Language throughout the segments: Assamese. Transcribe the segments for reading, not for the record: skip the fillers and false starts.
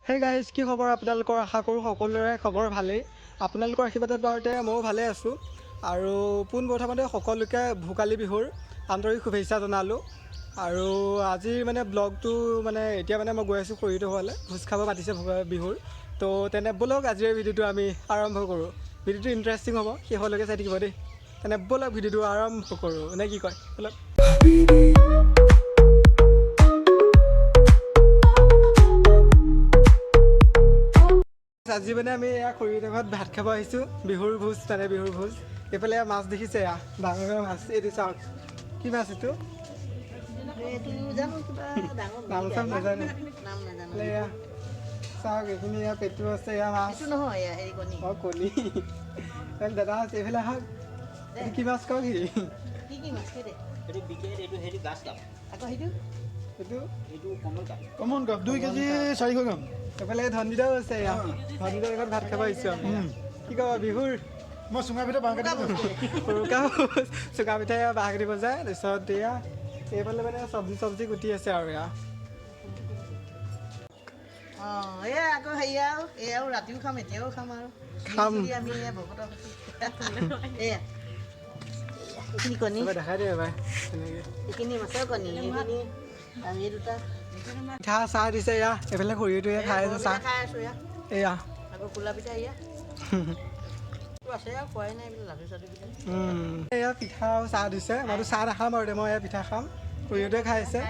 হে গাইজ, কি খবৰ আপোনালোকৰ? আশা কৰোঁ সকলোৰে খবৰ ভালেই। আপোনালোকৰ আশীৰ্বাদত বাৰতে ময়ো ভালে আছোঁ। আৰু পোনপ্ৰথমতে সকলোকে ভোগালী বিহুৰ আন্তৰিক শুভেচ্ছা জনালোঁ। আৰু আজিৰ ব্লগটো এতিয়া মই গৈ আছোঁ খুৰীহঁতৰ ঘৰলৈ, ভোজ খাব মাতিছে বিহুৰ। তো তেনে ব'লক আজিৰ ভিডিঅ'টো আমি আৰম্ভ কৰোঁ। ভিডিঅ'টো ইণ্টাৰেষ্টিং হ'ব, শেষলৈকে চাই থাকিব দেই। তেনে ব'লক ভিডিঅ'টো আৰম্ভ কৰোঁ, নে কি কয়? ব'লক। আজি আমি খুৰীহঁতৰ ঘৰত ভাত খাব আহিছোঁ, বিহুৰ ভোজ বিহুৰ ভোজ। এইফালে মাছ দেখিছে, ডাঙৰ ডাঙৰ মাছ। এইটো চাওক, কি মাছ এইটো? নাম চাম নাজানো। চাওক, এইখিনি পেটু আছে, এয়া মাছ অঁ কণী। দাদা আছে, এইফালে আহক। এইটো কি মাছ কওঁ কি? কমন কাপ 2 কেজি 400 গ্ৰাম। এইফালে ধনজিতাও আছে, ধনজিতাৰ ঘৰত ভাত খাব আহিছোঁ আমি। কি ক'ব বিহুৰ? মই চুঙা পিঠা বাঁহ কাটি উৰুকা চুঙা পিঠাই বাঁহ কাটিব যায়। তাৰপিছত এয়া এইফালে চব্জি গুটি আছে আৰু এয়া ৰাতিও খাম, এতিয়াও খাম আৰু আমি দেখাই দিয়ে এবাৰ এইখিনি মাছৰ কণী, এইখিনি আমি দুটা পিঠা চাহ দিছে। এয়া এইফালে খুৰীটো খাই আছে চাহ। খাই আছো এয়া আকৌ খোলা পিঠা আছে আৰু খোৱাই নাই এইবিলাক লাডু চাডু পিঠা। এয়া পিঠা আৰু চাহ দিছে। মইতো চাহ নাখাম আৰু মই এয়া পিঠা খাম। খুৰীটোৱে খাই আছে।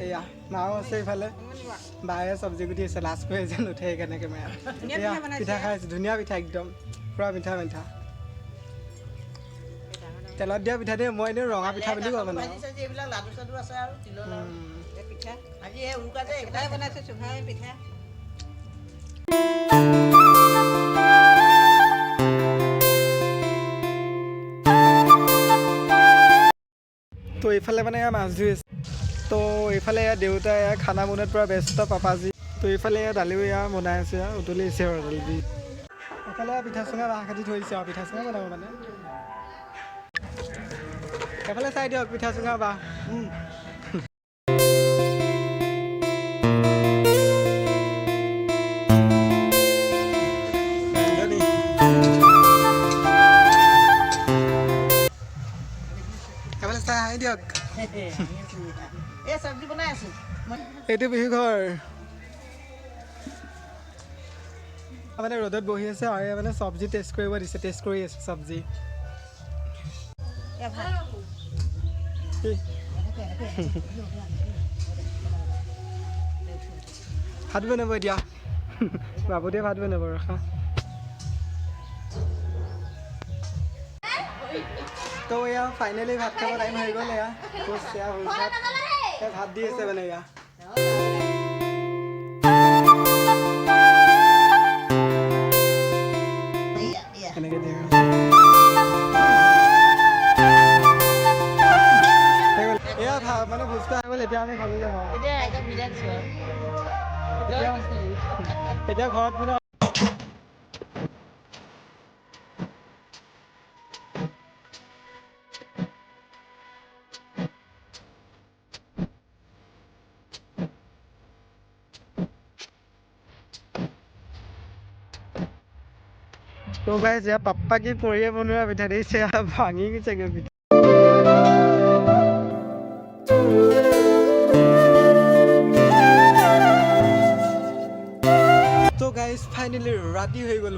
এয়া মাও আছে এইফালে, বায়ে চব্জি গুটি আছে। লাজ কৰি আহিছে, নুঠে সেইকাৰণে কেমেৰা। এয়া পিঠা খাই আছে, ধুনীয়া পিঠা, একদম পুৰা মিঠা মিঠা। তেলত দিয়া পিঠা দেই, মই এনেই ৰঙা পিঠা বুলি কওঁ এইবিলাক লাডু চাডু আছে আৰু তিলৰ লাডু পিঠা। আজি এই উৰুকা যে এইবিলাকে বনাইছে, চুঙাই পিঠা। তো এইফালে মাছ ধুই আছে। তো এইফালে দেউতাই খানা বনোৱাত পূৰা ব্যস্ত, পাপাজী। তো এইফালে দালিও বনাই আছে, উতলি আছে আৰু দালি দি। এইফালে পিঠা চুঙা বাঁহ কাটি থৈছে আৰু পিঠা চুঙা বনাব এইফালে চাই দিয়ক, পিঠা চুঙা বাঁহ। দিয়ক, চব্জি বনাই আছো। এইটো বিহু ঘৰ। ৰ'দত বহি আছে আৰু চব্জি টেষ্ট কৰিব দিছে, টেষ্ট কৰি আছে চব্জি। ভাত বনাব এতিয়া, বাবুদেৱে ভাত বনাব, ৰখা। তো এয়া ফাইনেলি ভাত খাব টাইম হৈ গ'ল। এয়া ভাত দি আছে এয়া এনেকে দিয়ে। এয়া ভোজটো হৈ গ'ল, এতিয়া আমি ঘৰলৈ যাম। এতিয়া ঘৰত তো গাইজ, এয়া পাপ্পা কি পৰিয়ে বনোৱা পিঠা দিছে, ভাঙি গৈছেগৈ পিঠা। তো গাইজ ফাইনেলি ৰাতি হৈ গ'ল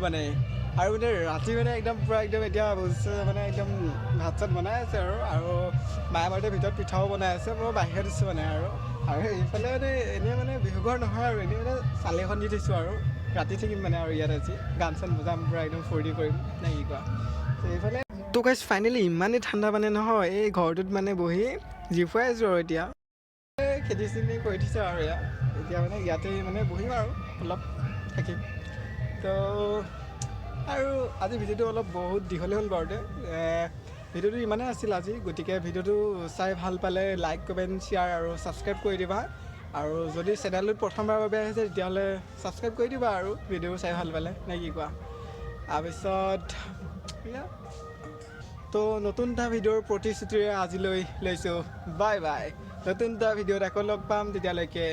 আৰু ৰাতি একদম পূৰা এতিয়া বুজিছে একদম ভাত চাত বনাই আছে আৰু মায়ে বাৰুতে ভিতৰত পিঠাও বনাই আছে। মই বাহিৰত দিছোঁ আৰু এইফালে এনেই বিহু ঘৰ নহয় আৰু এনেই চালি এখন দি থৈছোঁ আৰু ৰাতি থাকিম আৰু ইয়াত আজি গান চান বজাম, পূৰা একদম ফূৰ্তি কৰিম, নে কি কোৱা? এইফালে তো গাইজ ফাইনেলি ইমানেই ঠাণ্ডা নহয়, এই ঘৰটোত বহি জিফুৱাই আছোঁ আৰু এতিয়া খেতি চেতি কৰি দিছে আৰু এতিয়া ইয়াতে বহিম আৰু অলপ থাকিম। তো আৰু আজি ভিডিঅ'টো অলপ বহুত দীঘলে হ'ল বাৰুতে। ভিডিঅ'টো ইমানেই আছিল আজি, গতিকে ভিডিঅ'টো চাই ভাল পালে লাইক, কমেণ্ট, শ্বেয়াৰ আৰু ছাবস্ক্ৰাইব কৰি দিবা। আৰু যদি চেনেলটোত প্ৰথমবাৰৰ বাবে আহিছে তেতিয়াহ'লে ছাবস্ক্ৰাইব কৰি দিবা আৰু ভিডিঅ' চাই ভাল পালে, নে কি কোৱা? তাৰপিছত তো নতুন এটা ভিডিঅ'ৰ প্ৰতিশ্ৰুতিৰে আজিলৈ লৈছোঁ বাই বাই। নতুন এটা ভিডিঅ'ত আকৌ লগ পাম, তেতিয়ালৈকে